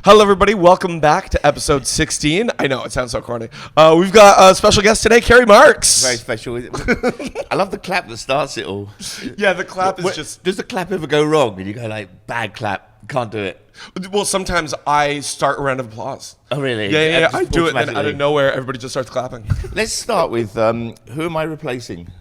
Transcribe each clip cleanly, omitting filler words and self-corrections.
Hello, everybody. Welcome back to episode 16. I know, it sounds so corny. We've got a special guest today, Carey Marx. Very special. I love the clap that starts it all. Yeah, the clap is just... Does the clap ever go wrong? And you go like, bad clap, can't do it. Well, sometimes I start a round of applause. Oh, really? Yeah. I do it, and out of nowhere, everybody just starts clapping. Let's start with, who am I replacing?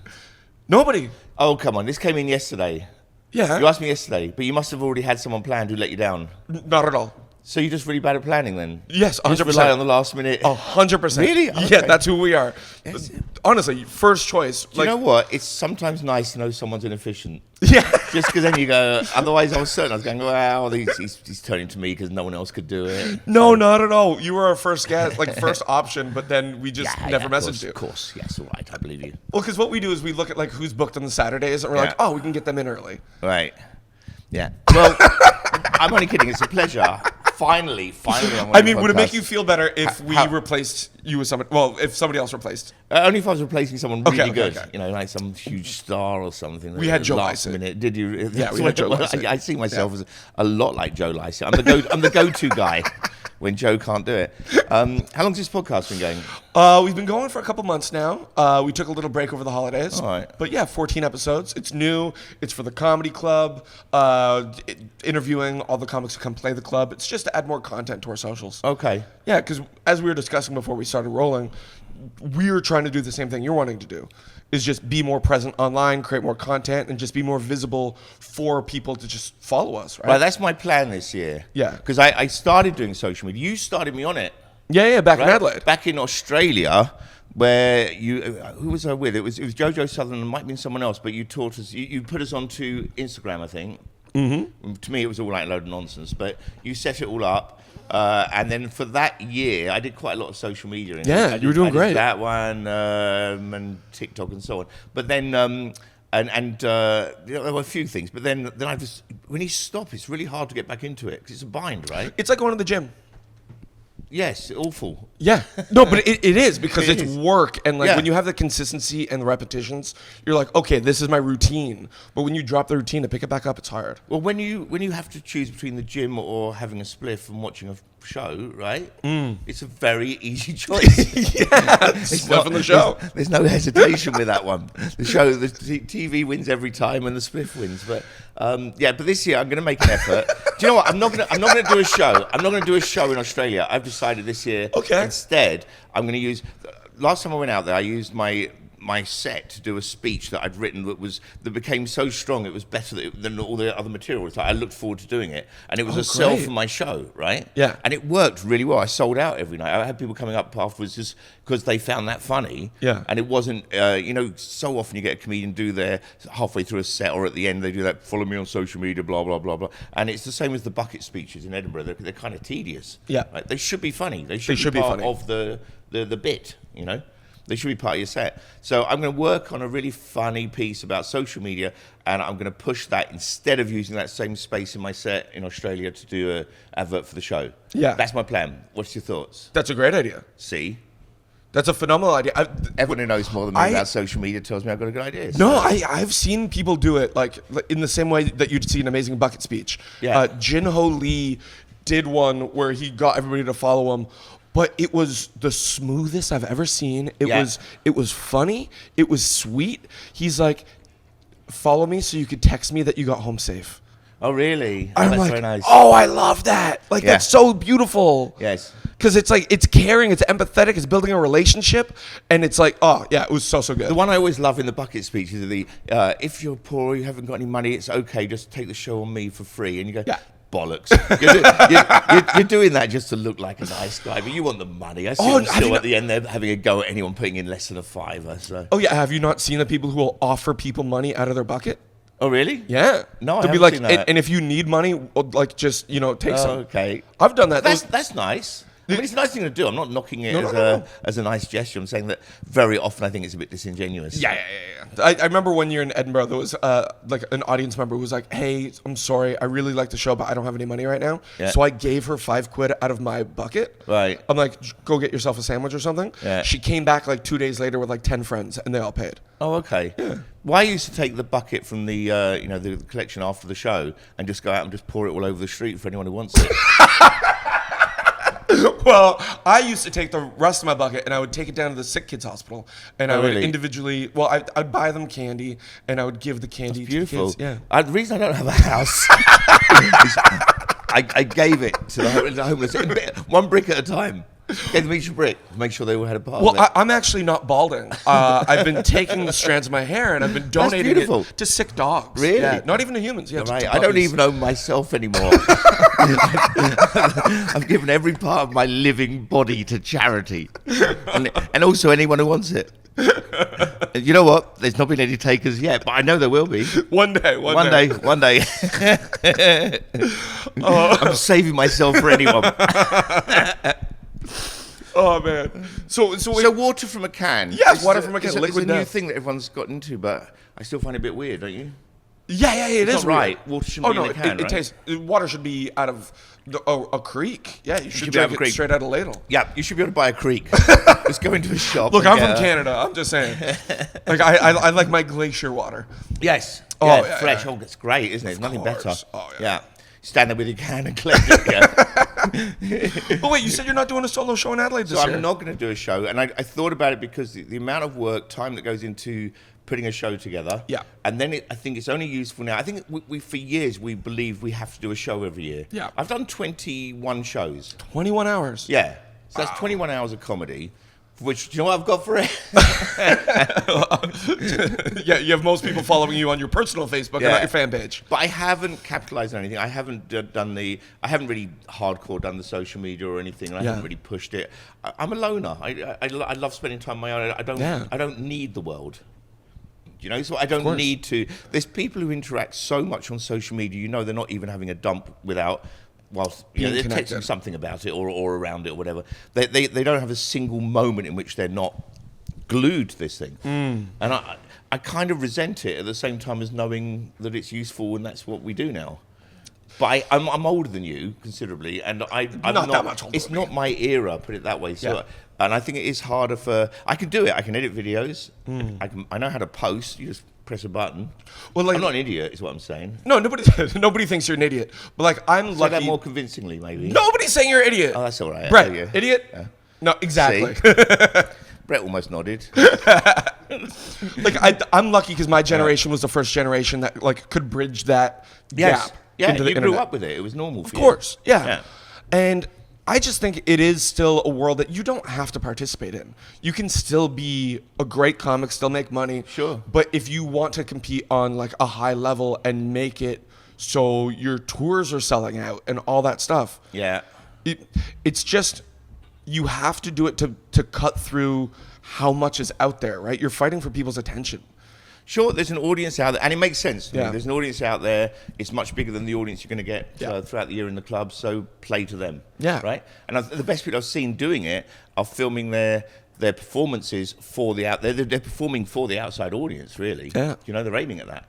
Nobody. Oh, come on. This came in yesterday. Yeah. You asked me yesterday, but you must have already had someone planned who let you down. Not at all. So you're just really bad at planning then? Yes, 100%. You just rely on the last minute? 100%. Really? Okay. Yeah, that's who we are. Yes. Honestly, first choice. Do you know what? It's sometimes nice to know someone's inefficient. Yeah. Just because then you go, otherwise I was certain, I was going, well, he's turning to me because no one else could do it. No, not at all. You were our first guest, like first option, but then we just never messaged you. Of course, yes, all right, I believe you. Well, because what we do is we look at like who's booked on the Saturdays, and we're like, oh, we can get them in early. Right. Yeah. Well, I'm only kidding. It's a pleasure. Finally. I mean, would it make you feel better if we replaced you with somebody? Well, if somebody else replaced. Only if I was replacing someone really good. Okay. You know, like some huge star or something. We had Joe last Lycett. minute. Did you? Yeah, we had Joe Lycett. I see myself as a lot like Joe Lycett. I'm the go-to guy when Joe can't do it. How long's this podcast been going? We've been going for a couple months now. We took a little break over the holidays. All right. But yeah, 14 episodes. It's new. It's for the comedy club. Interviewing all the comics who come play the club. It's just to add more content to our socials. Okay. Yeah, because as we were discussing before we started rolling, we're trying to do the same thing you're wanting to do, is just be more present online, create more content, and just be more visible for people to just follow us, right? Well, that's my plan this year. Yeah. Because I started doing social media. You started me on it. Yeah, back in Adelaide. Back in Australia, where who was I with? It was Jojo Sutherland, and it might have been someone else, but you taught us, you put us onto Instagram, I think. Mm-hmm. To me, it was all like a load of nonsense, but you set it all up. And then for that year, I did quite a lot of social media. You were doing great. That one and TikTok and so on. But then, there were a few things. But then I just, when you stop, it's really hard to get back into it because it's a bind, right? It's like going to the gym. Yes, awful. Yeah. No, but it is because it's is. work. And like when you have the consistency and the repetitions, you're like, okay, this is my routine. But when you drop the routine to pick it back up, it's hard. Well, when you have to choose between the gym or having a spliff and watching a show, right? It's a very easy choice. Spliff on the show. There's no hesitation with that one. The TV wins every time and the spliff wins. But but this year I'm going to make an effort. Do you know what? I'm not going to do a show. I'm not going to do a show in Australia. I've decided this year. Okay. Instead, I'm going to use. Last time I went out there, I used my set to do a speech that I'd written that became so strong it was better than all the other material. I looked forward to doing it, and it was a sell for my show, right? Yeah. And it worked really well. I sold out every night. I had people coming up afterwards just because they found that funny. Yeah. And it wasn't, so often you get a comedian do their halfway through a set or at the end they do that, follow me on social media, blah, blah, blah, blah. And it's the same as the bucket speeches in Edinburgh. They're kind of tedious. Yeah. Right? They should be funny. They should be part of the bit, you know? They should be part of your set. So I'm going to work on a really funny piece about social media, and I'm going to push that instead of using that same space in my set in Australia to do an advert for the show. Yeah. That's my plan. What's your thoughts? That's a great idea. See? That's a phenomenal idea. Everyone who knows more than me about social media tells me I've got a good idea. So. No, I've seen people do it like in the same way that you'd see an amazing bucket speech. Yeah. Jinho Lee did one where he got everybody to follow him. But it was the smoothest I've ever seen. It was funny. It was sweet. He's like, follow me so you could text me that you got home safe. Oh, really? I'm that's like, very nice. Oh, I love that. Like, that's so beautiful. Yes. Because it's like, it's caring, it's empathetic, it's building a relationship. And it's like, oh, yeah, it was so good. The one I always love in the bucket speeches are if you're poor, you haven't got any money, it's okay, just take the show on me for free. And you go, bollocks. You're doing that just to look like a nice guy, but you want the money. I see them still at the end, they're having a go at anyone putting in less than a $5. So. Oh, yeah. Have you not seen the people who will offer people money out of their bucket? Oh, really? Yeah. No, I They'll haven't be like, seen that. And if you need money, like, just, take some. Okay. I've done that. That's nice. I mean, it's a nice thing to do. I'm not knocking it as a nice gesture. I'm saying that very often I think it's a bit disingenuous. Yeah. I remember one year in Edinburgh, there was like an audience member who was like, hey, I'm sorry, I really like the show, but I don't have any money right now. Yeah. So I gave her £5 out of my bucket. Right. I'm like, go get yourself a sandwich or something. Yeah. She came back like 2 days later with like 10 friends, and they all paid. Oh, okay. Yeah. Well, I used to take the bucket from the the collection after the show and just go out and just pour it all over the street for anyone who wants it. Well, I used to take the rest of my bucket and I would take it down to the sick kids hospital, and I would individually. Well, I'd buy them candy and I would give the candy to the kids. Yeah. The reason I don't have a house is I gave it to the homeless, one brick at a time. Gave them each a brick to make sure they all had a part of it. Well, I'm actually not balding. I've been taking the strands of my hair and I've been donating it to sick dogs. Really? Yeah, not even to humans. Yeah, right. to I don't even own myself anymore. I've given every part of my living body to charity, and also anyone who wants it. You know what? There's not been any takers yet, but I know there will be. One day. I'm saving myself for anyone. Oh man! So water from a can. Yes, water from a can. It's a new thing that everyone's got into, but I still find it a bit weird, don't you? Yeah, it is right. Weird. Water shouldn't be in a can, right? Water should be out of a creek. Yeah, you should drink it straight out of a ladle. Yeah, you should be able to buy a creek. Just go into a shop. Look, I'm from Canada. I'm just saying. Like I like my glacier water. Yes. Yeah, fresh. Oh, that's great, isn't it? There's nothing better. Oh, yeah. Stand there with your can and collect it. Yeah. But wait, you said you're not doing a solo show in Adelaide this year. I'm not going to do a show, and I thought about it because the amount of work, time that goes into putting a show together. Yeah. And then I think it's only useful now. I think we for years we believe we have to do a show every year. Yeah. I've done 21 shows. 21 hours. Yeah. So that's 21 hours of comedy. Which, do you know what I've got for it? Yeah, you have most people following you on your personal Facebook and not your fan page. But I haven't capitalized on anything. I haven't I haven't really hardcore done the social media or anything. I haven't really pushed it. I'm a loner. I love spending time on my own. I don't need the world. You know, so I don't need to. There's people who interact so much on social media. You know, they're not even having a dump without. Whilst they're texting something about it or around it or whatever, they don't have a single moment in which they're not glued to this thing. And I kind of resent it at the same time as knowing that it's useful and that's what we do now. But I'm older than you considerably, and I'm not that much older. It's not my era, put it that way. So, and I think it is harder for. I can do it. I can edit videos. I know how to post. You just press a button. Well, like, I'm not an idiot, is what I'm saying. No, nobody thinks you're an idiot. But like, I'm lucky. That more convincingly, maybe. Nobody's saying you're an idiot. Oh, that's all right. Brett, idiot? Yeah. No, exactly. Brett almost nodded. Like, I'm lucky because my generation was the first generation that like could bridge that gap. Yeah, into the you internet. grew up with it. It was normal for you. Of course, yeah. And I just think it is still a world that you don't have to participate in. You can still be a great comic, still make money. Sure. But if you want to compete on like a high level and make it so your tours are selling out and all that stuff. Yeah. It's just, you have to do it to cut through how much is out there, right? You're fighting for people's attention. Sure, there's an audience out there, and it makes sense to me. There's an audience out there. It's much bigger than the audience you're going to get throughout the year in the club, so play to them. Yeah. Right? And the best people I've seen doing it are filming their performances for the out. They're performing for the outside audience, really. Yeah. You know, they're aiming at that.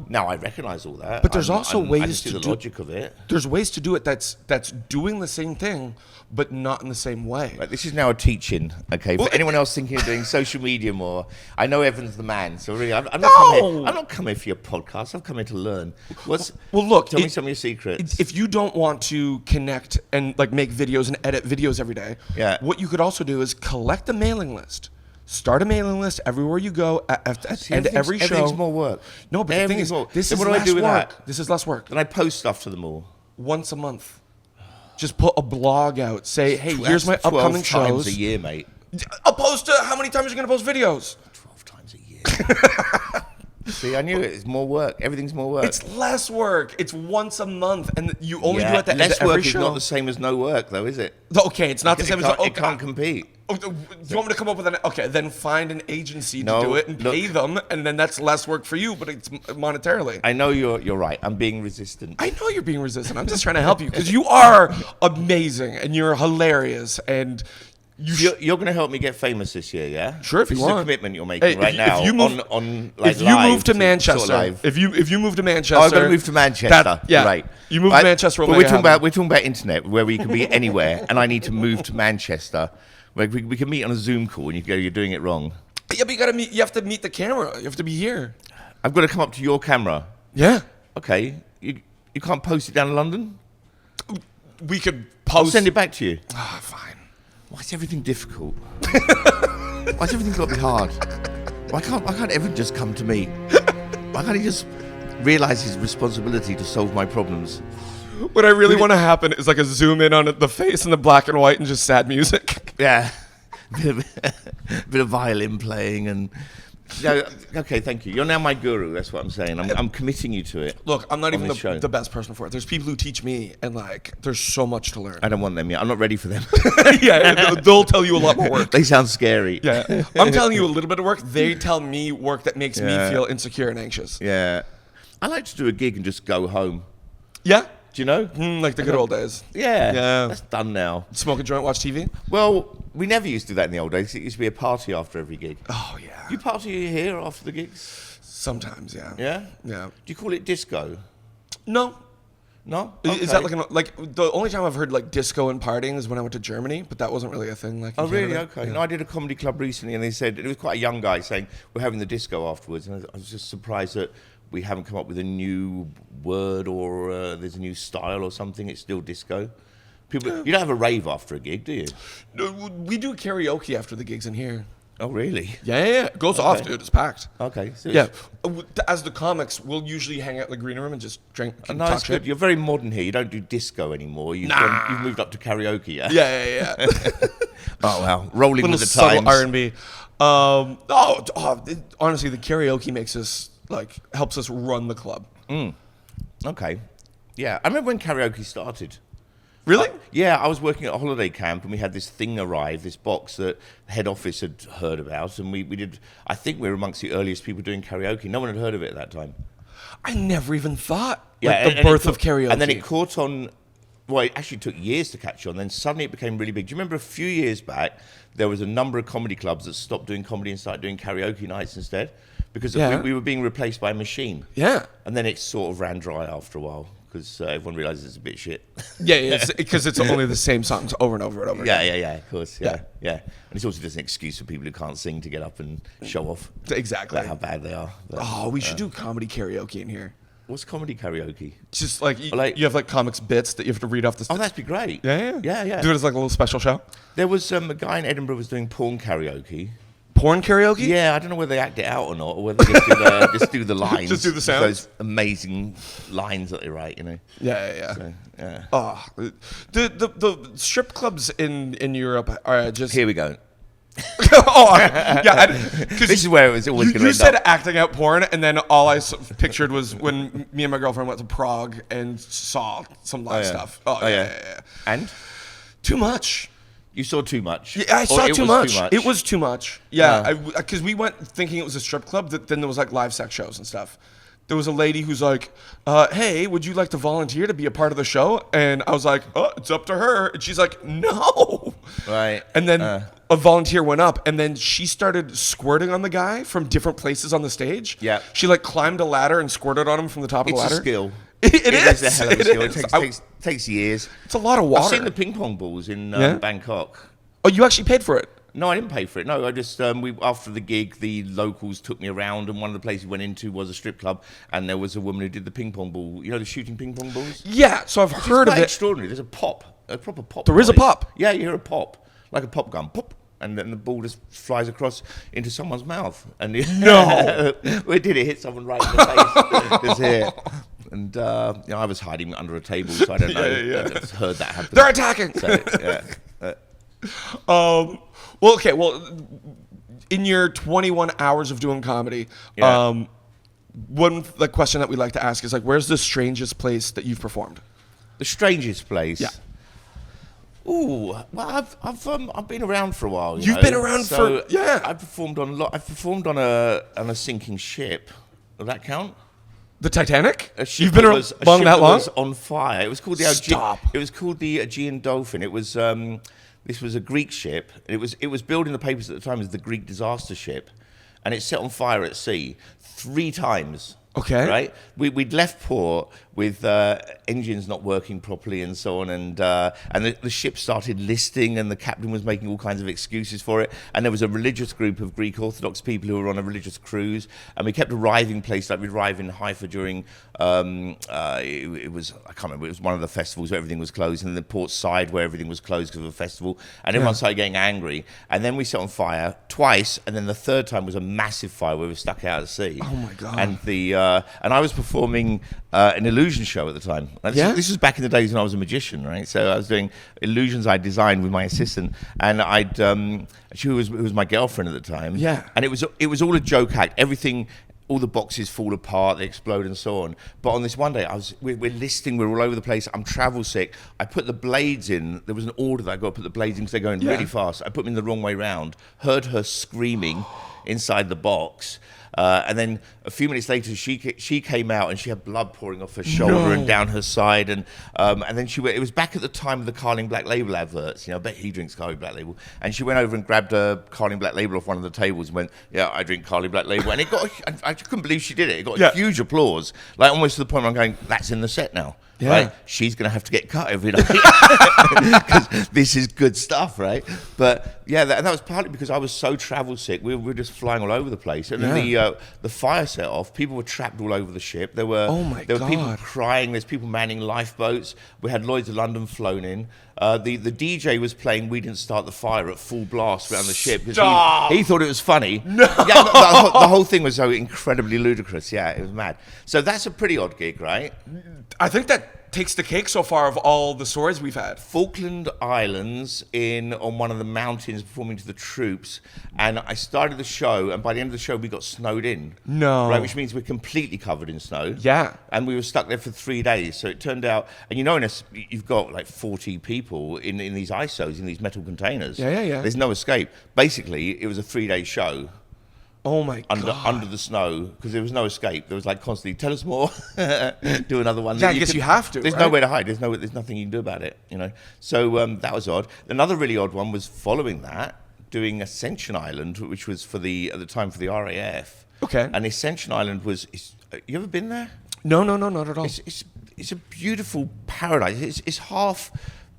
Now, I recognise all that. But there's also ways to do the logic of it. There's ways to do it that's doing the same thing, but not in the same way. Right, this is now a teaching, okay? For anyone else thinking of doing social media more, I know Evan's the man, so really, I'm not coming here for your podcast. I've come here to learn. Tell me some of your secrets. If you don't want to connect and like make videos and edit videos every day, what you could also do is collect a mailing list. Start a mailing list everywhere you go, and every show. Everything's more work. No, but the thing is, this is what do I do with work. that? This is less work. Then I post stuff to them all. Once a month. Just put a blog out. Say, hey, here's my upcoming shows. 12 times a year, mate. Opposed to how many times you're going to post videos? 12 times a year. See, I knew it. It's more work. Everything's more work. It's less work. It's once a month, and you only do it at the end of every show. Less work is not the same as no work, though, is it? Okay, it's not the same as... It can't compete. Do you want me to come up with an... Okay, then find an agency to do it and pay them, and then that's less work for you, but it's monetarily. I know you're right. I'm being resistant. I know you're being resistant. I'm just trying to help you, because you are amazing, and you're hilarious, and... You're going to help me get famous this year, yeah? Sure, if you want. This is a commitment you're making right now. If you move to Manchester, if you move to Manchester, I'm going to move to Manchester. Right. You move to Manchester. But we're talking about internet, where we can be anywhere, and I need to move to Manchester. Where we can meet on a Zoom call, and you go, you're doing it wrong. Yeah, but you have to meet the camera. You have to be here. I've got to come up to your camera. Yeah. Okay. You can't post it down in London. We could I'll send it back to you. Ah, fine. Why is everything difficult? Why's everything got to be hard? Why can't everything just come to me? Why can't he just realize his responsibility to solve my problems? What I really want to happen is like a zoom in on the face and the black and white and just sad music. Yeah. Bit of violin playing and... No, okay, thank you. You're now my guru, that's what I'm saying. I'm committing you to it. Look, I'm not even the best person for it. There's people who teach me, and like, there's so much to learn. I don't want them yet. I'm not ready for them. Yeah, they'll tell you a lot more work. They sound scary. Yeah, I'm telling you a little bit of work. They tell me work that makes me feel insecure and anxious. Yeah. I like to do a gig and just go home. Yeah? Do you know? Like the good old days. Yeah. Yeah. That's done now. Smoke a joint, watch TV? Well, we never used to do that in the old days. It used to be a party after every gig. Oh, yeah. You party here after the gigs? Sometimes, yeah. Yeah? Yeah. Do you call it disco? No. No? Is that like the only time I've heard like disco and partying is when I went to Germany, but that wasn't really a thing. Like, oh really? Canada. Okay. Yeah. No, I did a comedy club recently, and they said it was quite a young guy saying we're having the disco afterwards, and I was just surprised that we haven't come up with a new word or there's a new style or something. It's still disco. People, you don't have a rave after a gig, do you? No, we do karaoke after the gigs in here. Oh really? Yeah. It goes off, dude. It's packed. Okay. So yeah. As the comics, we'll usually hang out in the green room and just drink. And no, talk it's good. shit. You're very modern here. You don't do disco anymore. You've moved up to karaoke. Yeah. Yeah. Oh wow, rolling with the subtle times. R&B. Honestly, the karaoke makes us helps us run the club. Okay. Yeah, I remember when karaoke started. Really? Yeah, I was working at a holiday camp, and we had this thing arrive, this box that head office had heard about, and we did. I think we were amongst the earliest people doing karaoke. No one had heard of it at that time. I never even thought Yeah, the birth of karaoke. And then it caught on. Well, it actually took years to catch on. Then suddenly it became really big. Do you remember a few years back, there was a number of comedy clubs that stopped doing comedy and started doing karaoke nights instead? Because we were being replaced by a machine. Yeah. And then it sort of ran dry after a while because everyone realizes it's a bit shit. Yeah, because it's only the same songs over and over and over again. Yeah, of course. Yeah. And it's also just an excuse for people who can't sing to get up and show off. Exactly. How bad they are. But, we should do comedy karaoke in here. What's comedy karaoke? Just you have comics bits that you have to read off the... Oh, that'd be great. Yeah. Do it as a little special show. There was a guy in Edinburgh was doing porn karaoke. Porn karaoke? Yeah, I don't know whether they act it out or not, or whether they just do the lines. Just do the sounds? Those amazing lines that they write, you know. Yeah. So, yeah. Oh, the strip clubs in Europe are just... Here we go. This is where it was always going to end up. You said acting out porn, and then all I pictured was when me and my girlfriend went to Prague and saw some live stuff. Oh, yeah. And? Too much. You saw too much? Yeah, I saw too much. It was too much. Yeah, because we went thinking it was a strip club, then there was live sex shows and stuff. There was a lady who's like, hey, would you like to volunteer to be a part of the show? And I was like, oh, it's up to her. And she's like, no. Right. And then a volunteer went up, and then she started squirting on the guy from different places on the stage. Yeah. She climbed a ladder and squirted on him from the top of the ladder. It's a skill. It is. It's a hell of a skill. It takes years. It's a lot of water. I've seen the ping pong balls in Bangkok. Oh, you actually paid for it? No, I didn't pay for it. No, I just after the gig, the locals took me around, and one of the places we went into was a strip club, and there was a woman who did the ping pong ball. You know, the shooting ping pong balls. Yeah, so I've heard of it. Extraordinary. There's a proper pop. There is a pop. Yeah, you hear a pop, like a pop gun, pop, and then the ball just flies across into someone's mouth. And no, we did it hit someone right in the face. Just here. And I was hiding under a table, so I don't know. Yeah. I just heard that happen. They're attacking. So, yeah. Well, okay. Well, in your 21 hours of doing comedy, one question that we like to ask is where's the strangest place that you've performed? The strangest place? Yeah. Ooh, well, I've been around for a while. You've been around for I performed on a lot. I performed on a sinking ship. Will that count? The Titanic? You've been around that long? Was on fire. It was called the Stop. It was called the Aegean Dolphin. It was this was a Greek ship. It was billed in the papers at the time as the Greek disaster ship, and it set on fire at sea 3 times. Okay. Right? We'd left port with engines not working properly and so on, and the ship started listing, and the captain was making all kinds of excuses for it. And there was a religious group of Greek Orthodox people who were on a religious cruise, and we kept arriving places. Like we'd arrive in Haifa during it was, I can't remember, it was one of the festivals where everything was closed, and then the port side where everything was closed because of a festival, and everyone started getting angry. And then we set on fire twice, and then the third time was a massive fire where we were stuck out at sea. Oh my God. And I was performing an illusion show at the time. This was back in the days when I was a magician, right? So I was doing illusions I designed with my assistant, and she was my girlfriend at the time. Yeah. And it was all a joke act. Everything, all the boxes fall apart, they explode, and so on. But on this one day, we're listing, we're all over the place. I'm travel sick. I put the blades in. There was an order that I got to put the blades in because they're going really fast. I put them in the wrong way round. Heard her screaming inside the box. And then a few minutes later, she came out and she had blood pouring off her shoulder and down her side, and then it was back at the time of the Carling Black Label adverts. I bet he drinks Carling Black Label, and she went over and grabbed a Carling Black Label off one of the tables and went, "Yeah, I drink Carling Black Label," and I couldn't believe she did it. It got huge applause, like almost to the point where I'm going, "That's in the set now." Yeah. Right? She's going to have to get cut every night because this is good stuff, right? But yeah, that was partly because I was so travel sick. We were just flying all over the place, and then the fire set off. People were trapped all over the ship. There were people crying. There's people manning lifeboats. We had Lloyd's of London flown in. The DJ was playing "We Didn't Start the Fire" at full blast around the ship because he thought it was funny. No, yeah, the whole thing was so incredibly ludicrous. Yeah, it was mad. So that's a pretty odd gig, right? I think that takes the cake so far of all the stories we've had. Falkland Islands on one of the mountains performing to the troops, and I started the show, and by the end of the show we got snowed in. No. Right, which means we're completely covered in snow. Yeah. And we were stuck there for 3 days. So it turned out, and you've got like 40 people in these ISOs, in these metal containers. Yeah. There's no escape. Basically, it was a 3-day show. Oh my God. Under the snow, because there was no escape. There was like constantly, tell us more, do another one. Yeah, I guess you have to. There's nowhere to hide. There's nothing you can do about it. So that was odd. Another really odd one was following that, doing Ascension Island, which was at the time for the RAF. Okay. And Ascension Island you ever been there? No, not at all. It's a beautiful paradise. It's half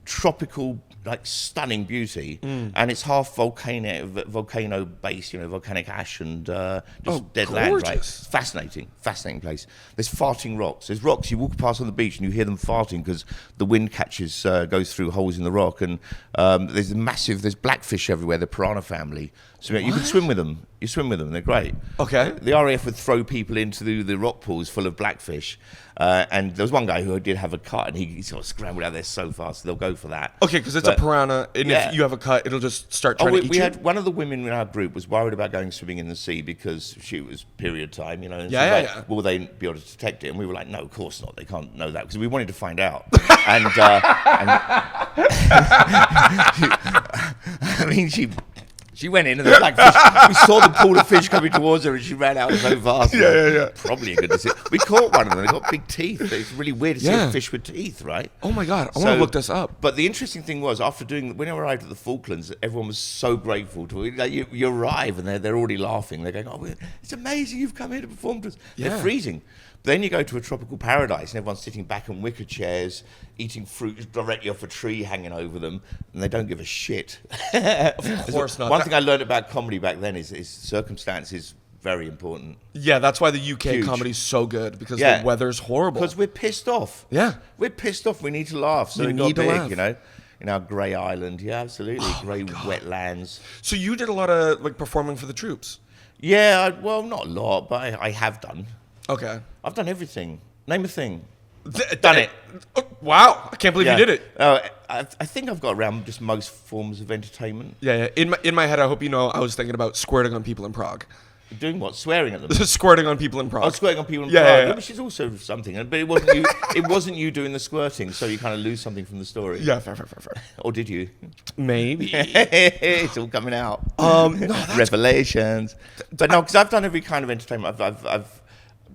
tropical, like stunning beauty, and it's half volcano based, volcanic ash and just dead land, right? Fascinating place. There's farting rocks. There's rocks you walk past on the beach and you hear them farting because the wind goes through holes in the rock, and there's blackfish everywhere, the piranha family. So you can swim with them. You swim with them. They're great. Okay. The RAF would throw people into the rock pools full of blackfish. And there was one guy who did have a cut, and he sort of scrambled out there so fast, they'll go for that. Okay, because it's a piranha, and if you have a cut, it'll just start trying to eat you. We had one of the women in our group was worried about going swimming in the sea because it was period time, And Yeah. Will they be able to detect it? And we were like, no, of course not. They can't know that, because we wanted to find out. and I mean, she went in, and the blackfish, we saw the pool of fish coming towards her, and she ran out so fast. Yeah. Probably a good decision. We caught one of them. They got big teeth. It's really weird to see a fish with teeth, right? Oh my God, I want to look this up. But the interesting thing was, when I arrived at the Falklands, everyone was so grateful to you. Like, you arrive, and they're already laughing. They're going, "Oh, it's amazing you've come here to perform to us." They're freezing. But then you go to a tropical paradise, and everyone's sitting back in wicker chairs, eating fruit directly off a tree hanging over them, and they don't give a shit. Of course not. One thing I learned about comedy back then is circumstance is very important. Yeah, that's why the UK comedy's so good, because the weather's horrible. Because we're pissed off. Yeah. We're pissed off. We need to laugh. So we got big, in our grey island. Yeah, absolutely. Grey wetlands. So you did a lot of performing for the troops? Yeah, well, not a lot, but I have done. Okay. I've done everything. Name a thing. Done it. Wow. I can't believe you did it. I think I've got around just most forms of entertainment. Yeah. In my head, I hope you know, I was thinking about squirting on people in Prague. Doing what? Swearing at them? Squirting on people in Prague. Oh, squirting on people in Prague. Yeah. Which is also something. But it wasn't you. It wasn't you doing the squirting, so you kind of lose something from the story. Yeah, fair. Or did you? Maybe. It's all coming out. No, Revelations. But no, because I've done every kind of entertainment.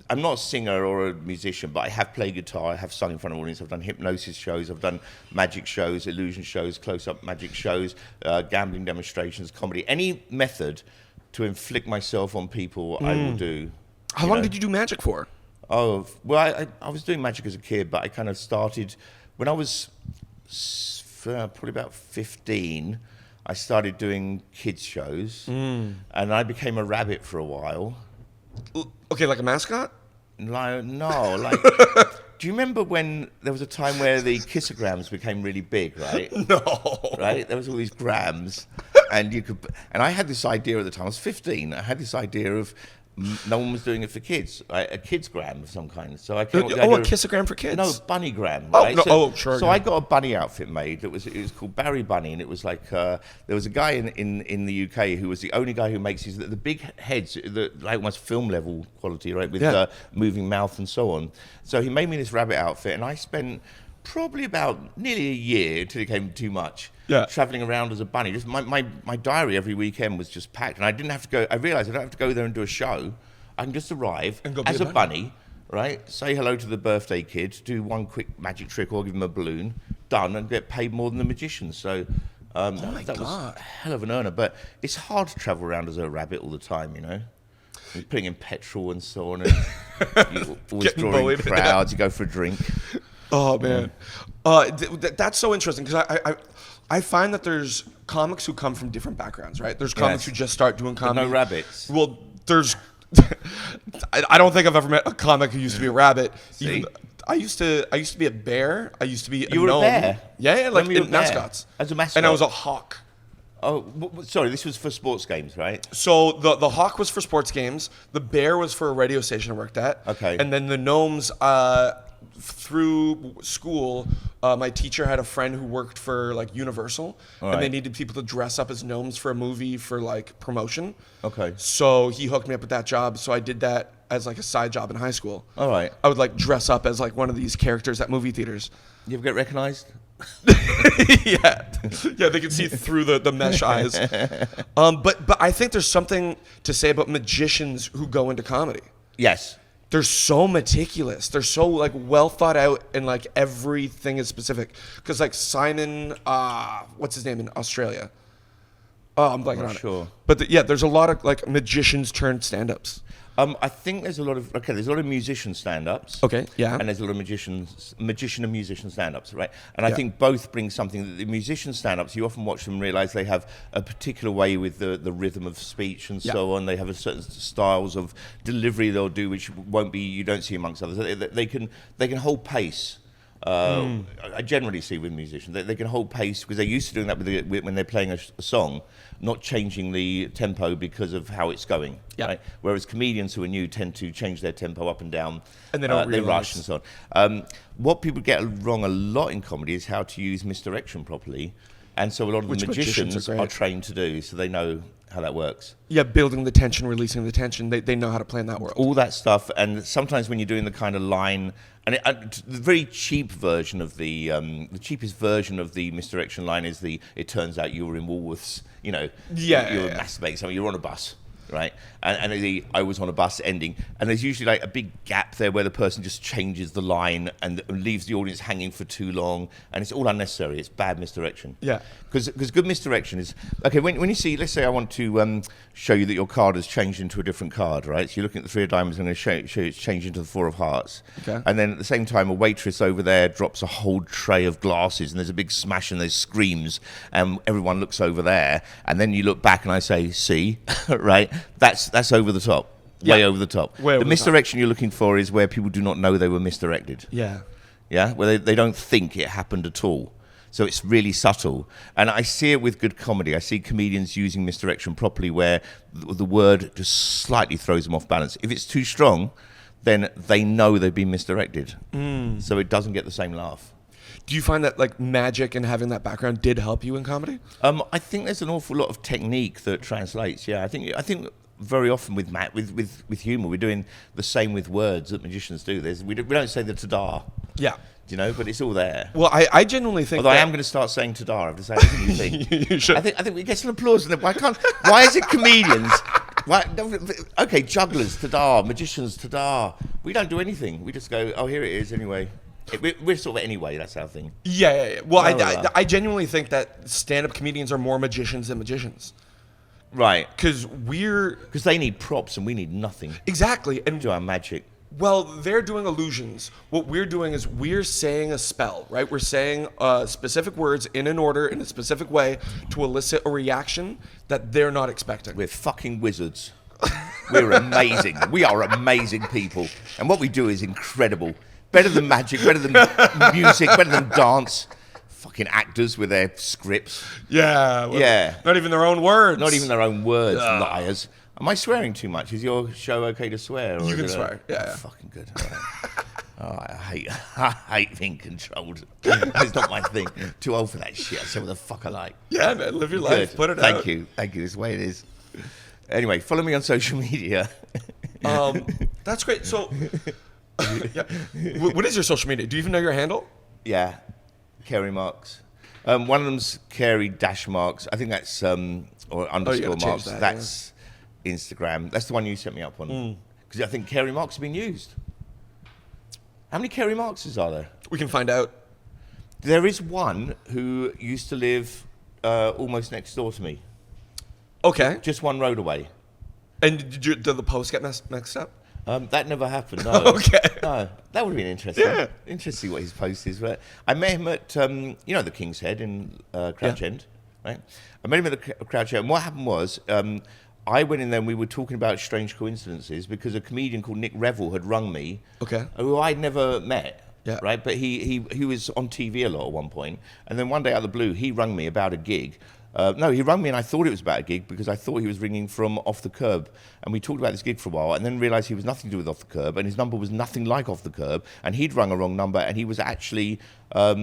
I'm not a singer or a musician, but I have played guitar. I have sung in front of an audience. I've done hypnosis shows. I've done magic shows, illusion shows, close-up magic shows, gambling demonstrations, comedy. Any method to inflict myself on people, I will do. How long did you do magic for? Oh, well, I was doing magic as a kid, but I kind of started when I was probably about 15. I started doing kids shows, and I became a rabbit for a while. Okay, like a mascot? No, like. Do you remember when there was a time where the kissograms became really big, right? No. Right? There was all these grams, and I had this idea at the time. I was 15. I had this idea of no one was doing it for kids, right? A kids gram of some kind. So I came up with the idea a kissogram for kids? No, bunny gram. Oh, right? no, sure. So I got a bunny outfit made. It was called Barry Bunny, and it was like there was a guy in the UK who was the only guy who makes the big heads, like almost film level quality, right, with moving mouth and so on. So he made me this rabbit outfit, and I spent probably about nearly a year until it became too much. Yeah. Traveling around as a bunny. Just my diary every weekend was just packed, and I didn't have to go. I realized I don't have to go there and do a show. I can just arrive and go as a bunny, right? Say hello to the birthday kid, do one quick magic trick or give him a balloon, done, and get paid more than the magician. So that was a hell of an earner. But it's hard to travel around as a rabbit all the time, you know. You're putting in petrol and so on, and you're always drawing crowds. You go for a drink. Oh man, that's so interesting because I find that there's comics who come from different backgrounds, right? There's comics who just start doing comedy. But no rabbits. Well, there's. I don't think I've ever met a comic who used to be a rabbit. I used to be a bear. I used to be a gnome. You were a bear? Yeah, like in mascots. As a mascot? And I was a hawk. Oh, sorry, this was for sports games, right? So the hawk was for sports games. The bear was for a radio station I worked at. Okay. And then the gnomes, through school, my teacher had a friend who worked for like Universal, and they needed people to dress up as gnomes for a movie for like promotion. Okay. So he hooked me up with that job. So I did that as like a side job in high school. All right. I would like dress up as like one of these characters at movie theaters. You ever get recognized? yeah, they can see through the mesh eyes. But I think there's something to say about magicians who go into comedy. Yes. They're so meticulous. They're so like well thought out, and like everything is specific. Because like Simon, what's his name in Australia? Oh, I'm blanking on it. But there's a lot of like magicians turned stand-ups. I think there's a lot of musician stand-ups. Okay, yeah. And there's a lot of magician and musician stand-ups, right? And I think both bring something. That the musician stand-ups, you often watch them and realize they have a particular way with the rhythm of speech and so on. They have a certain styles of delivery they'll do, which you don't see amongst others. They can hold pace. I generally see with musicians they can hold pace because they're used to doing that when they're playing a song, not changing the tempo because of how it's going. Yeah. Right? Whereas comedians who are new tend to change their tempo up and down, and they rush and so on. What people get wrong a lot in comedy is how to use misdirection properly, and so a lot of the magicians are trained to do, so they know how that works. Yeah, building the tension, releasing the tension. They know how to play in that world. All that stuff, and sometimes when you're doing the kind of line, and the very cheap version of the cheapest version of the misdirection line is it turns out you were in Woolworths, you know, you were masturbating something, you're on a bus. Right, and I was on a bus ending, and there's usually like a big gap there where the person just changes the line and leaves the audience hanging for too long, and it's all unnecessary. It's bad misdirection. Yeah, because good misdirection is okay. When you see, let's say I want to show you that your card has changed into a different card, right? So you're looking at the 3 of diamonds, and I'm going to show you it's changed into the 4 of hearts. Okay. And then at the same time, a waitress over there drops a whole tray of glasses, and there's a big smash, and there's screams, and everyone looks over there, and then you look back, and I say, "See," right? That's over the top, way over the top. The misdirection you're looking for is where people do not know they were misdirected. Yeah, where they don't think it happened at all. So it's really subtle. And I see it with good comedy. I see comedians using misdirection properly where the word just slightly throws them off balance. If it's too strong, then they know they've been misdirected. So it doesn't get the same laugh. Do you find that like magic and having that background did help you in comedy? I think there's an awful lot of technique that translates. Yeah, I think very often with humor, we're doing the same with words that magicians do. We don't say the ta-da. Yeah. You know, but it's all there. Well, I genuinely think. Although I am going to start saying ta-da. I have to say it's a new thing. You should. I think we get some applause. Why is it comedians? Okay, jugglers, ta-da. Magicians, ta-da. We don't do anything. We just go, oh, here it is anyway. We're sort of anyway, that's our thing. Yeah. Well, I genuinely think that stand-up comedians are more magicians than magicians. Right. Because they need props and we need nothing. Exactly. And do our magic. Well, they're doing illusions. What we're doing is we're saying a spell, right? We're saying specific words in an order, in a specific way, to elicit a reaction that they're not expecting. We're fucking wizards. We're amazing. We are amazing people. And what we do is incredible. Better than magic, better than music, better than dance. Fucking actors with their scripts. Yeah. Yeah. Not even their own words. Not even their own words, liars. Am I swearing too much? Is your show okay to swear? You can swear. Yeah. Fucking good. Oh, I hate being controlled. It's not my thing. Too old for that shit. I say what the fuck I like. Yeah, man. Live your life. Good. Put it out. Thank you. This is the way it is. Anyway, follow me on social media. That's great. So, yeah. What is your social media? Do you even know your handle? Yeah, Carey Marx. One of them's Carey Marx. I think that's or underscore Marx. That's Instagram. That's the one you set me up on. Because I think Carey Marx has been used. How many Carey Marxes are there? We can find out. There is one who used to live almost next door to me. Okay. Just one road away. And did the post get mixed up? That never happened, no. Okay. No, that would have been interesting. Yeah. Interesting what his post is. But I met him at, the King's Head in Crouch End, right? I met him at the Crouch End. And what happened was, I went in there and we were talking about strange coincidences because a comedian called Nick Revel had rung me, who I'd never met. Yeah. Right, but he was on TV a lot at one point, and then one day out of the blue, he rung me about a gig. No, he rang me and I thought it was about a gig because I thought he was ringing from Off the Curb. And we talked about this gig for a while and then realised he was nothing to do with Off the Curb and his number was nothing like Off the Curb and he'd rung a wrong number and he was actually I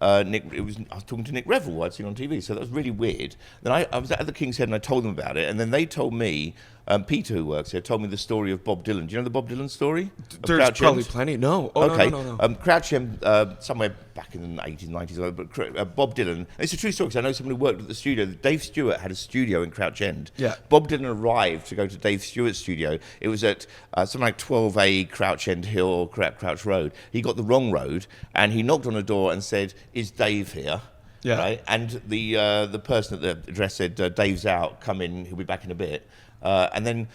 was talking to Nick Revel, I'd seen on TV, so that was really weird. Then I was at the King's Head and I told them about it and then they told me, Peter, who works here, told me the story of Bob Dylan. Do you know the Bob Dylan story? There's probably plenty. No. Oh, okay. No. Crouch End, somewhere back in the 80s, 90s, but Bob Dylan, it's a true story because I know someone who worked at the studio. Dave Stewart had a studio in Crouch End. Yeah. Bob Dylan arrived to go to Dave Stewart's studio. It was at something like 12A Crouch End Hill or Crouch Road. He got the wrong road and he knocked on a door and said, "Is Dave here?" Yeah. Right? And the person at the address said, "Dave's out, come in, he'll be back in a bit." And then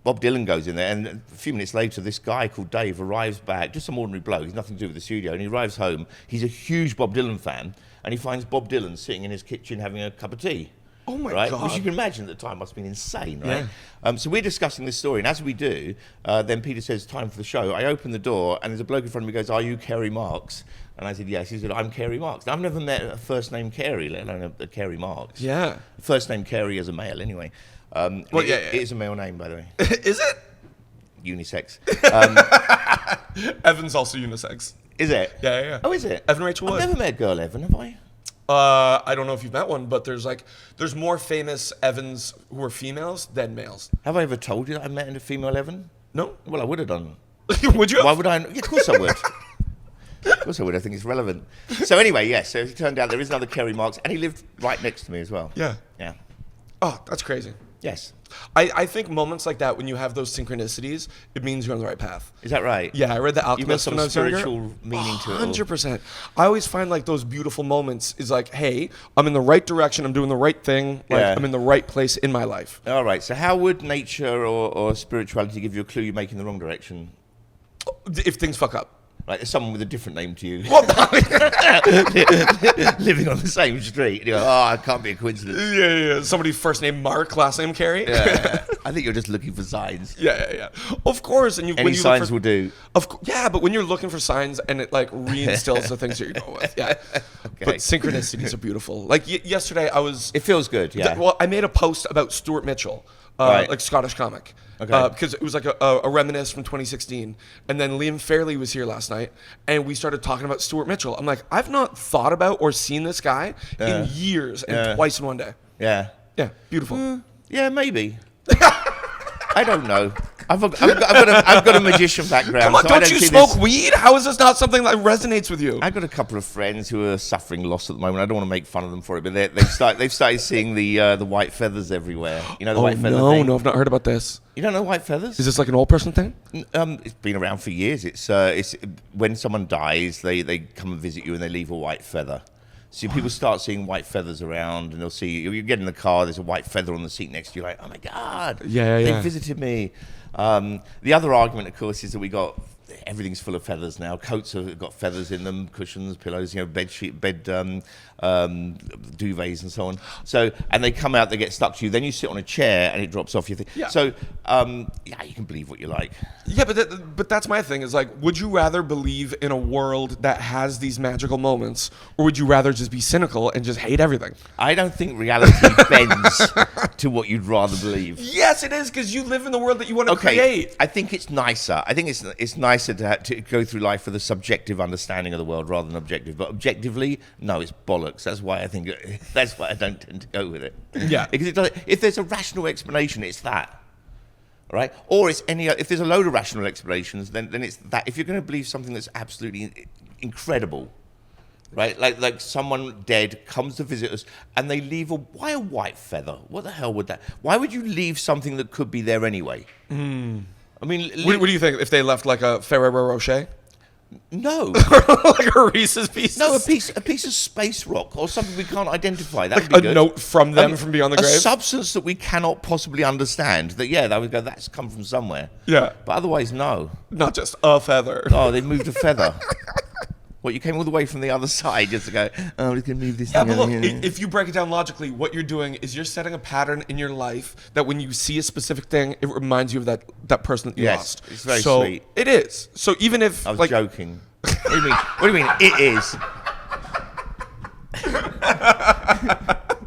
Bob Dylan goes in there, and a few minutes later, this guy called Dave arrives back, just some ordinary bloke, he's nothing to do with the studio, and he arrives home. He's a huge Bob Dylan fan, and he finds Bob Dylan sitting in his kitchen having a cup of tea. Oh my God. Which you can imagine at the time must have been insane, right? Yeah. So we're discussing this story, and as we do, then Peter says, "Time for the show." I open the door, and there's a bloke in front of me who goes, "Are you Carey Marx?" And I said, "Yes." He said, "I'm Carey Marx." Now, I've never met a first name Carey, let alone a Carey Marx. Yeah. First name Carey as a male, anyway. It is a male name, by the way. Is it? Unisex. Evan's also unisex. Is it? Yeah. Oh, is it? Evan Rachel Wood. I've never met a girl Evan, have I? I don't know if you've met one, but there's more famous Evans who are females than males. Have I ever told you that I met a female Evan? No. Well, I would have done. Would you? Why would I? Yeah, of course I would. Of course I would. I think it's relevant. So anyway, yes. So it turned out there is another Carey Marx, and he lived right next to me as well. Yeah. Yeah. Oh, that's crazy. Yes. I think moments like that, when you have those synchronicities, it means you're on the right path. Is that right? Yeah, I read The Alchemist when I was younger. Spiritual meaning to it. 100%. I always find like those beautiful moments is like, hey, I'm in the right direction. I'm doing the right thing. Like I'm in the right place in my life. All right. So how would nature or spirituality give you a clue you're making the wrong direction? If things fuck up. Like there's someone with a different name to you. What? Living on the same street. You go, it can't be a coincidence. Yeah. Somebody first name Mark, last name Carey. Yeah. I think you're just looking for signs. Yeah. Of course. And Any signs will do. Yeah, but when you're looking for signs and it like reinstills the things that you're going with. Yeah. Okay. But synchronicities are beautiful. Like yesterday It feels good, yeah. Well, I made a post about Stuart Mitchell. Like Scottish comic. Okay. Because it was like a reminisce from 2016. And then Liam Fairley was here last night, and we started talking about Stuart Mitchell. I'm like, I've not thought about or seen this guy in years, and twice in one day. Yeah. Yeah, beautiful. Yeah, maybe. I don't know. I've got a magician background. Come on, don't you smoke weed? How is this not something that resonates with you? I've got a couple of friends who are suffering loss at the moment. I don't want to make fun of them for it, but they've started seeing the white feathers everywhere. You know the white feather thing? No, I've not heard about this. You don't know white feathers? Is this like an old person thing? It's been around for years. It's when someone dies, they come and visit you and they leave a white feather. So people start seeing white feathers around, and they'll see you get in the car. There's a white feather on the seat next to you. Like, oh my God, yeah. They visited me. The other argument, of course, is that everything's full of feathers now. Coats have got feathers in them, cushions, pillows, bed duvets and so on. So, and they come out, they get stuck to you. Then you sit on a chair and it drops off your thing. Yeah. So, you can believe what you like. Yeah, but that's my thing. Is like, would you rather believe in a world that has these magical moments, or would you rather just be cynical and just hate everything? I don't think reality bends to what you'd rather believe. Yes, it is, because you live in the world that you want to create. I think it's nicer. I think it's nicer to go through life with a subjective understanding of the world rather than objective. But objectively, no, it's bollocks. That's why I don't tend to go with it. Yeah. Because if there's a rational explanation, it's that. Right? Or it's if there's a load of rational explanations, then it's that. If you're going to believe something that's absolutely incredible, right? Like someone dead comes to visit us and they leave why a white feather? What the hell would that? Why would you leave something that could be there anyway? I mean, what do you think if they left like a Ferrero Rocher? No. Like a Reese's Pieces? No, a piece of space rock or something we can't identify. That'd like be a good. note from them from beyond the grave? A substance that we cannot possibly understand. That would go, that's come from somewhere. Yeah. But otherwise, no. Not just a feather. Oh, they moved a feather. What, you came all the way from the other side just to go, oh, we can move this thing. Yeah, but look, if you break it down logically, what you're doing is you're setting a pattern in your life that when you see a specific thing, it reminds you of that person that you lost. It's very so sweet. It is. So even if... I was joking. What do you mean? What do you mean, it is?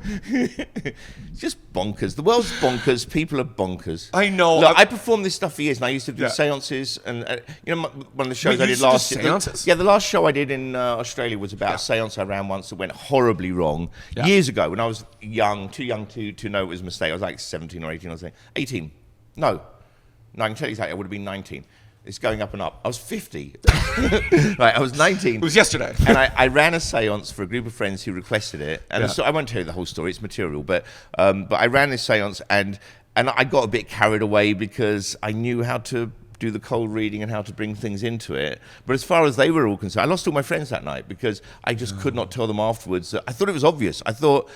It's just bonkers. The world's bonkers. People are bonkers. I know. Look, I performed this stuff for years, and I used to do seances. And one of the shows I did last year. Seances? The last show I did in Australia was about a seance I ran once that went horribly wrong years ago when I was young, too young to know it was a mistake. I was like 17 or 18 or something. 18. No, I can tell you exactly. I would have been 19. It's going up and up. I was 50. Right, I was 19. It was yesterday. And I ran a seance for a group of friends who requested it. And so I won't tell you the whole story, it's material. But I ran this seance and I got a bit carried away because I knew how to do the cold reading and how to bring things into it. But as far as they were all concerned, I lost all my friends that night because I just could not tell them afterwards. I thought it was obvious. I thought...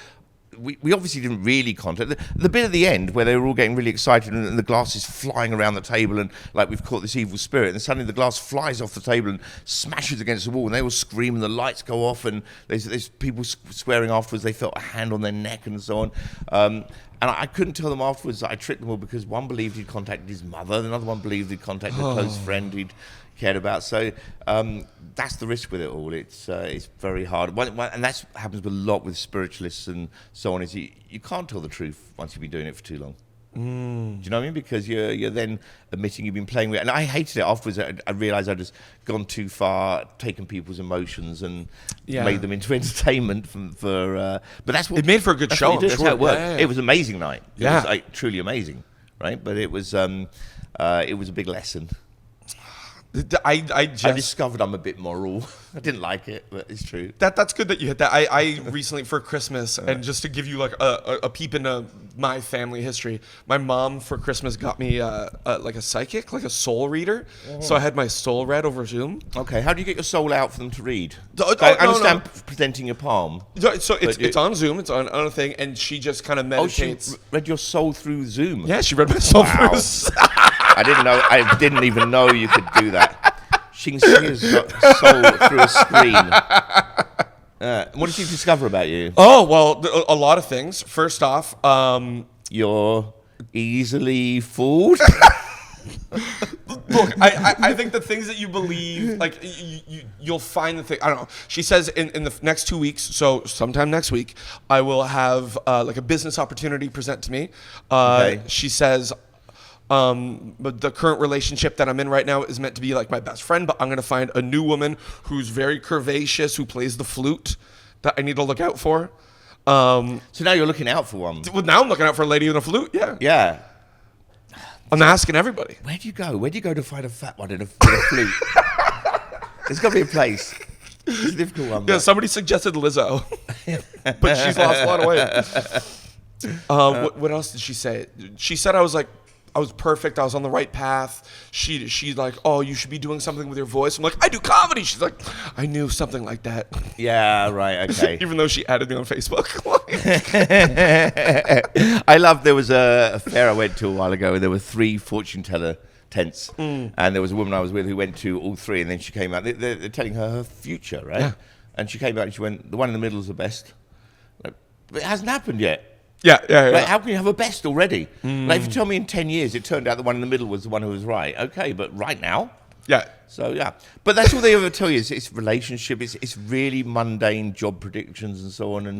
We obviously didn't really contact the bit at the end where they were all getting really excited and the glass is flying around the table and like we've caught this evil spirit, and suddenly the glass flies off the table and smashes against the wall and they all scream and the lights go off and there's people swearing afterwards they felt a hand on their neck and so on. And I couldn't tell them afterwards that I tricked them all because one believed he'd contacted his mother, another one believed he'd contacted a close friend he'd cared about. So that's the risk with it all. It's very hard. And that happens a lot with spiritualists and so on, is you can't tell the truth once you've been doing it for too long. Do you know what I mean? Because you're then admitting you've been playing with it. And I hated it afterwards. I realised I'd just gone too far, taken people's emotions and made them into entertainment but that's what... It made for a good show. That's how it worked. Yeah. It was an amazing night. It was like, truly amazing, right? But it was a big lesson. I discovered I'm a bit moral. I didn't like it, but it's true. That's good that you hit that. I recently for Christmas, and just to give you like a peep into my family history, my mom for Christmas got me like a psychic, like a soul reader. So I had my soul read over Zoom. Okay, how do you get your soul out for them to read? I understand presenting your palm. So it's on Zoom. It's on a thing, and she just kind of meditates. Oh, she read your soul through Zoom. Yeah, she read my soul through. I didn't know. I didn't even know you could do that. She can see his soul through a screen. What did she discover about you? Oh, well, a lot of things. First off, you're easily fooled. Look, I think the things that you believe, like you'll find the thing. I don't know. She says in the next 2 weeks, so sometime next week, I will have like a business opportunity present to me. Okay. She says. But the current relationship that I'm in right now is meant to be like my best friend, but I'm going to find a new woman who's very curvaceous, who plays the flute that I need to look out for. So now you're looking out for one. Well, now I'm looking out for a lady with a flute, yeah. Yeah. I'm asking everybody. Where do you go? Where do you go to find a fat one with a flute? There's got to be a place. It's a difficult one. Yeah, somebody suggested Lizzo, but she's lost a lot of weight. What else did she say? She said I was like, was perfect. I was on the right path. She's like, oh, you should be doing something with your voice. I'm like, I do comedy. She's like, I knew something like that. Yeah, right, okay. Even though she added me on Facebook. I love, there was a fair I went to a while ago, and there were 3 fortune teller tents, and there was a woman I was with who went to all 3, and then she came out. They're telling her future, right? Yeah. And she came out and she went, the one in the middle is the best. Like, but it hasn't happened yet. Yeah. Like, how can you have a best already? Like, if you tell me in 10 years it turned out the one in the middle was the one who was right, okay, but right now? Yeah. So, yeah. But that's all they ever tell you is it's relationship, it's really mundane job predictions and so on, and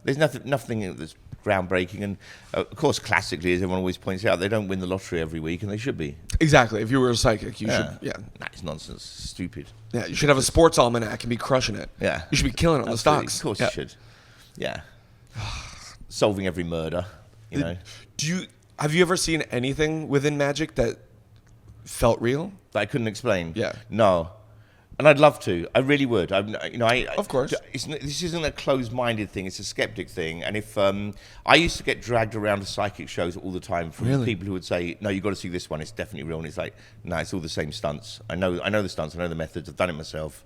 there's nothing that's groundbreaking. And, of course, classically, as everyone always points out, they don't win the lottery every week, and they should be. Exactly. If you were a psychic, you should, Nah, it's nonsense. Stupid. Yeah, you should have a sports almanac and be crushing it. Yeah. You should be killing it on the stocks. Of course you should. Yeah. Solving every murder, you know. Have you ever seen anything within magic that felt real? That I couldn't explain? Yeah. No. And I'd love to. I really would. Of course. This isn't a closed-minded thing. It's a skeptic thing. And if I used to get dragged around to psychic shows all the time from people who would say, "No, you've got to see this one. It's definitely real." And it's like, no, it's all the same stunts. I know the stunts. I know the methods. I've done it myself.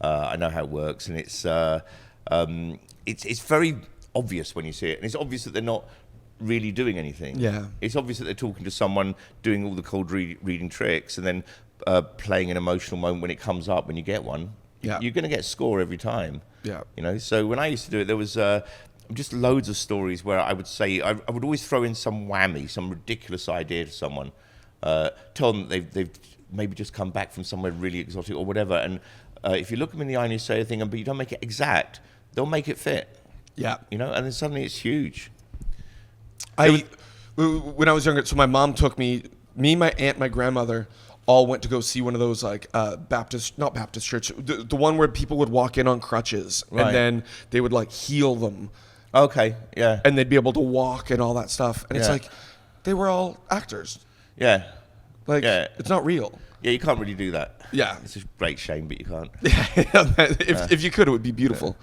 I know how it works, and it's very obvious when you see it, and it's obvious that they're not really doing anything. Yeah. It's obvious that they're talking to someone, doing all the cold reading tricks, and then playing an emotional moment when it comes up, when you get one. Yeah. You're going to get a score every time. Yeah. You know, so when I used to do it, there was just loads of stories where I would say, I would always throw in some whammy, some ridiculous idea to someone, tell them they've maybe just come back from somewhere really exotic or whatever, and if you look them in the eye and you say a thing, but you don't make it exact, they'll make it fit. Yeah. You know, and then suddenly it's huge. When I was younger, so my mom took me, my aunt, my grandmother, all went to go see one of those like not Baptist church, the one where people would walk in on crutches and then they would like heal them. Okay, yeah. And they'd be able to walk and all that stuff. And it's like, they were all actors. Yeah. Like, it's not real. Yeah, you can't really do that. Yeah. It's a great shame, but you can't. If you could, it would be beautiful.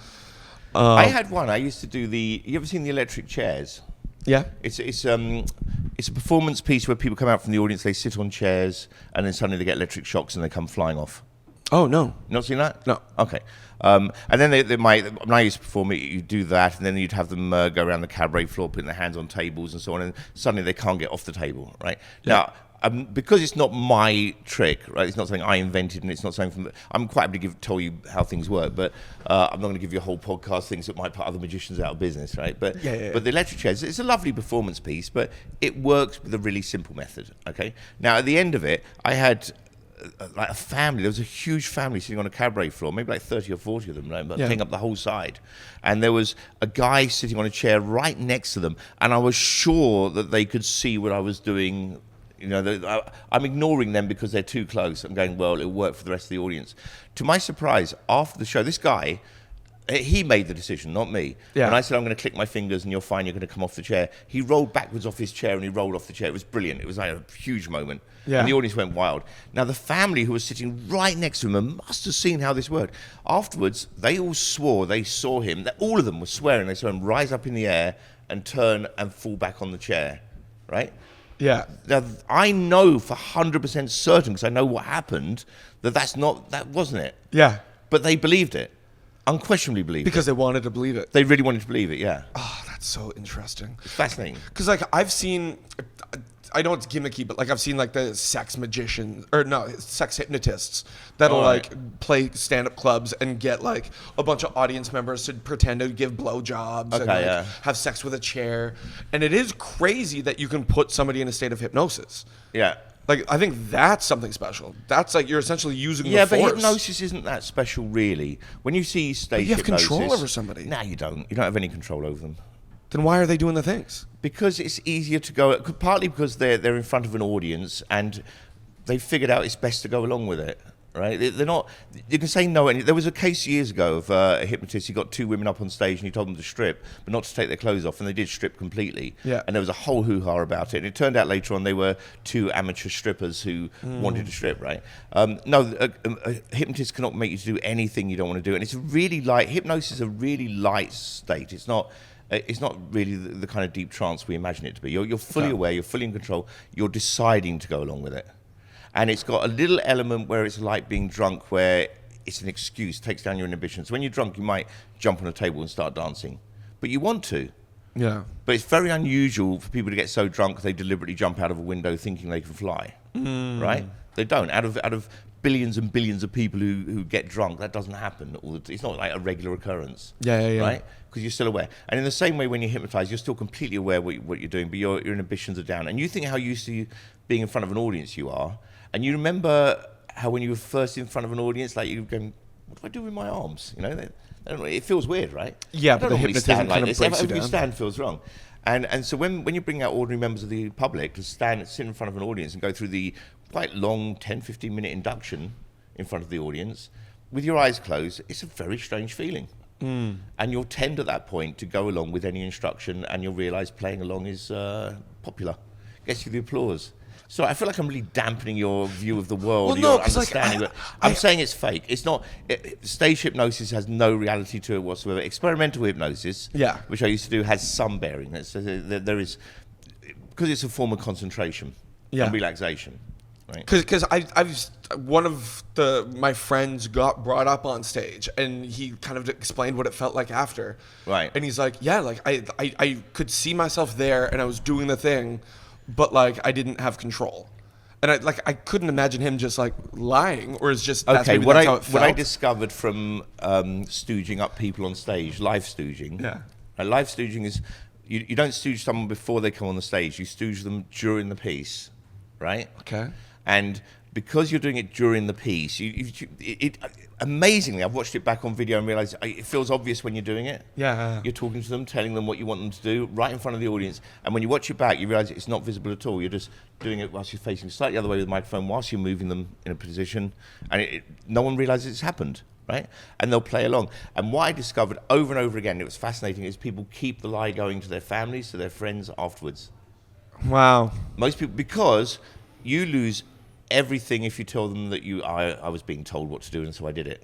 I had one. I used to do you ever seen the electric chairs? Yeah. It's a performance piece where people come out from the audience, they sit on chairs, and then suddenly they get electric shocks and they come flying off. Oh, no. Not seen that? No. Okay. And then when I used to perform it, you do that, and then you'd have them go around the cabaret floor, putting their hands on tables and so on, and suddenly they can't get off the table, right? Yeah. Now, because it's not my trick, right? It's not something I invented, and it's not something I'm quite happy to tell you how things work, but I'm not going to give you a whole podcast things that might put other magicians out of business, right? But but the electric chairs, it's a lovely performance piece, but it works with a really simple method. Okay. Now at the end of it, I had like a family. There was a huge family sitting on a cabaret floor, maybe like 30 or 40 of them, right? But taking up the whole side. And there was a guy sitting on a chair right next to them, and I was sure that they could see what I was doing. You know, I'm ignoring them because they're too close. I'm going, well, it'll work for the rest of the audience. To my surprise, after the show, this guy, he made the decision, not me. Yeah. And I said, I'm going to click my fingers and you're fine, you're going to come off the chair. He rolled backwards off his chair and he rolled off the chair. It was brilliant. It was like a huge moment. Yeah. And the audience went wild. Now, the family who was sitting right next to him must have seen how this worked. Afterwards, they all swore they saw him. All of them were swearing. They saw him rise up in the air and turn and fall back on the chair, right? Yeah. Now, I know for 100% certain, because I know what happened, that wasn't it. Yeah. But they believed it. Unquestionably believed because they wanted to believe it. They really wanted to believe it, yeah. Oh, that's so interesting. It's fascinating. Because like I've seen, I know it's gimmicky, but like I've seen like the sex hypnotists that'll like play stand-up clubs and get like a bunch of audience members to pretend to give blowjobs and like have sex with a chair. And it is crazy that you can put somebody in a state of hypnosis. Yeah. Like, I think that's something special. That's like you're essentially using the force. Yeah, but hypnosis isn't that special, really. When you see stage hypnosis... you have control over somebody. No, you don't. You don't have any control over them. Then why are they doing the things? Because it's easier to go... Partly because they're in front of an audience and they've figured out it's best to go along with it, right? They're not... You can say no. There was a case years ago of a hypnotist. He got two women up on stage and he told them to strip, but not to take their clothes off, and they did strip completely. Yeah. And there was a whole hoo-ha about it. And it turned out later on they were two amateur strippers who wanted to strip, right? No, a hypnotist cannot make you do anything you don't want to do. And it's a really light... Hypnosis is a really light state. It's not... It's not really the kind of deep trance we imagine it to be. You're fully aware, you're fully in control, you're deciding to go along with it. And it's got a little element where it's like being drunk, where it's an excuse, takes down your inhibitions. When you're drunk, you might jump on a table and start dancing, but you want to. Yeah. But it's very unusual for people to get so drunk they deliberately jump out of a window thinking they can fly, right? They don't. Out of billions and billions of people who get drunk, that doesn't happen. It's not like a regular occurrence. Yeah. Right? Because you're still aware. And in the same way, when you're hypnotized, you're still completely aware what you're doing, but your inhibitions are down. And you think how used to being in front of an audience you are. And you remember how when you were first in front of an audience, like you were going, what do I do with my arms? You know, it feels weird, right? Yeah, but the hypnotism kind of breaks you down. Every stand feels wrong. And so when you bring out ordinary members of the public to sit in front of an audience and go through the quite long 10, 15-minute induction in front of the audience, with your eyes closed, it's a very strange feeling. And you'll tend at that point to go along with any instruction, and you'll realize playing along is popular, gets you the applause. So I feel like I'm really dampening your view of the world, your understanding. I'm saying it's fake. It's not. Stage hypnosis has no reality to it whatsoever. Experimental hypnosis, which I used to do, has some bearing. There is, because it's a form of concentration and relaxation. Right. Because one of my friends got brought up on stage, and he kind of explained what it felt like after. Right. And he's like, yeah, like I could see myself there, and I was doing the thing, but like I didn't have control. And I couldn't imagine him just like lying, or is just that's how it felt. What I discovered from stooging up people on stage, live stooging. Yeah. Live stooging is you don't stooge someone before they come on the stage. You stooge them during the piece, right? Okay. And because you're doing it during the piece, amazingly, I've watched it back on video and realized it feels obvious when you're doing it. Yeah. You're talking to them, telling them what you want them to do, right in front of the audience. And when you watch it back, you realize it's not visible at all. You're just doing it whilst you're facing slightly the other way with the microphone, whilst you're moving them in a position, and no one realizes it's happened, right? And they'll play along. And what I discovered over and over again, it was fascinating, is people keep the lie going to their families, to their friends afterwards. Wow. Most people, because you lose everything if you tell them that I was being told what to do, and so I did it.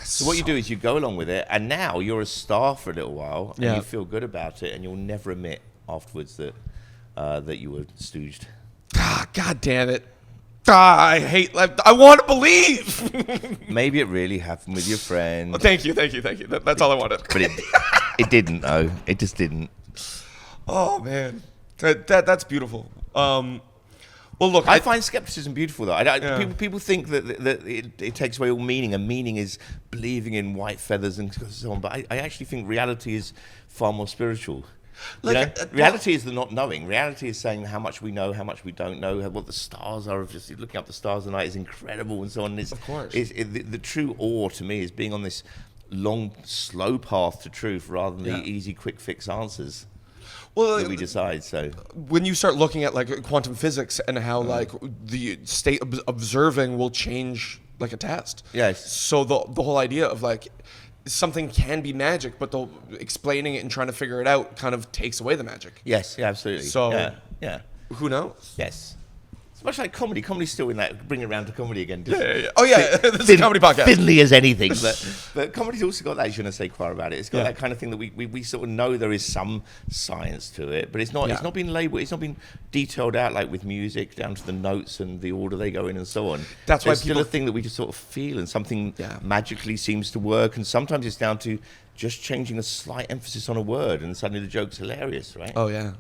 So what you do is you go along with it, and now you're a star for a little while, and you feel good about it, and you'll never admit afterwards that you were stooged. God damn it. I hate. I want to believe. Maybe it really happened with your friend. Well, thank you. That's all I wanted. But it didn't, though. It just didn't. Oh man, that's beautiful. Well, look, I find skepticism beautiful, though. People think that it takes away all meaning, and meaning is believing in white feathers and so on. But I actually think reality is far more spiritual. Reality is the not knowing. Reality is saying how much we know, how much we don't know, what the stars are. Just looking up the stars at night is incredible, and so on. Of course. The true awe to me is being on this long, slow path to truth rather than the easy, quick fix answers. Well, that we decide. So when you start looking at like quantum physics and how like the state of observing will change like a test. Yes. So the whole idea of like something can be magic, but the explaining it and trying to figure it out kind of takes away the magic. Yes. Yeah. Absolutely. So yeah. Who knows? Yes. It's much like comedy. Comedy's still in that. Bring it around to comedy again. Yeah. Oh yeah, this is a comedy podcast. Fiddly as anything, but comedy's also got that je ne sais quoi about it. It's got that kind of thing that we sort of know there is some science to it, but it's not. It's not been labelled. It's not been detailed out like with music down to the notes and the order they go in and so on. That's There's why still a thing that we just sort of feel, and something magically seems to work, and sometimes it's down to just changing a slight emphasis on a word, and suddenly the joke's hilarious, right? Oh yeah,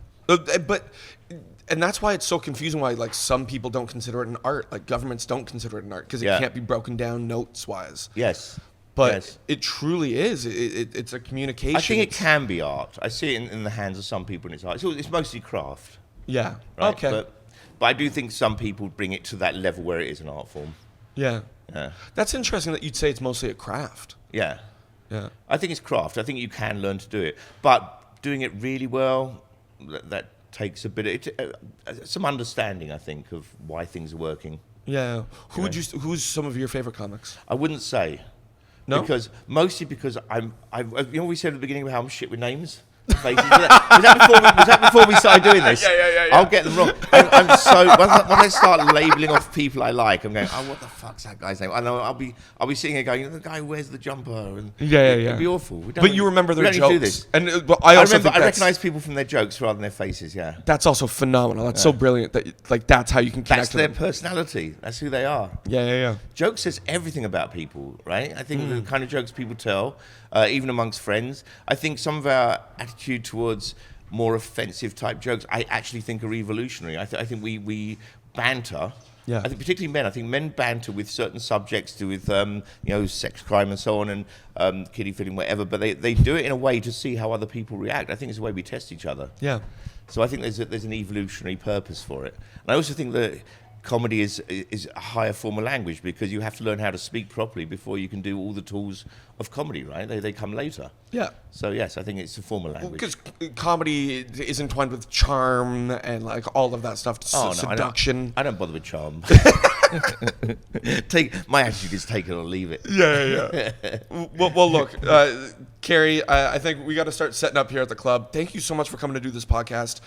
and that's why it's so confusing why like some people don't consider it an art, like governments don't consider it an art because it can't be broken down notes wise. Yes. But it truly is. It's a communication. I think it can be art. I see it in the hands of some people, and it's art. It's mostly craft. Yeah. Right? Okay. But I do think some people bring it to that level where it is an art form. Yeah. Yeah. That's interesting that you'd say it's mostly a craft. Yeah. Yeah. I think it's craft. I think you can learn to do it, but doing it really well, that takes a bit of some understanding, I think, of why things are working. Yeah. Who's some of your favorite comics? I wouldn't say. No? Mostly because we said at the beginning about how I'm shit with names. faces. Was that before we started doing this? Yeah. I'll get them wrong. I'm so when I start labeling off people I like, I'm going, oh, what the fuck's that guy's name? I know I'll be sitting here going, the guy who wears the jumper, and it'd be awful. But you remember their jokes. Do this. And I recognize people from their jokes rather than their faces. Yeah, that's also phenomenal. That's so brilliant that like that's how you can connect. That's their personality. That's who they are. Yeah. Joke says everything about people, right? I think the kind of jokes people tell, even amongst friends. I think some of our attitude towards more offensive type jokes, I actually think are evolutionary. I think we banter. Yeah. I think particularly men. I think men banter with certain subjects, to with sex, crime, and so on, and kiddie feeling, whatever. But they do it in a way to see how other people react. I think it's the way we test each other. Yeah. So I think there's an evolutionary purpose for it. And I also think that comedy is a higher form of language, because you have to learn how to speak properly before you can do all the tools of comedy, right? They come later. Yeah. So yes, I think it's a form of language. Because comedy is entwined with charm and like all of that stuff. Seduction. I don't bother with charm. My attitude is take it or leave it. Yeah. Well, look, Carey, I think we got to start setting up here at the club. Thank you so much for coming to do this podcast.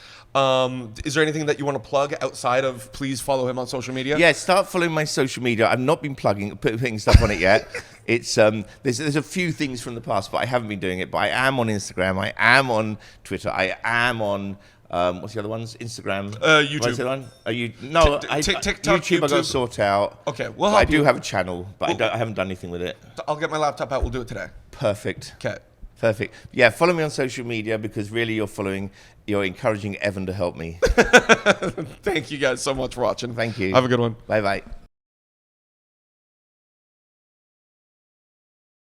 Is there anything that you want to plug outside of please follow him on social media? Yeah, start following my social media. I've not been putting stuff on it yet. It's there's a few things from the past, but I haven't been doing it. But I am on Instagram. I am on Twitter. I am on what's the other ones? Instagram. YouTube. What's the other one? TikTok. YouTube. I got to sort out. Okay, I do have a channel, but I haven't done anything with it. I'll get my laptop out. We'll do it today. Perfect. Okay. Perfect. Yeah, follow me on social media, because really you're encouraging Evan to help me. Thank you guys so much for watching. Thank you. Have a good one. Bye-bye.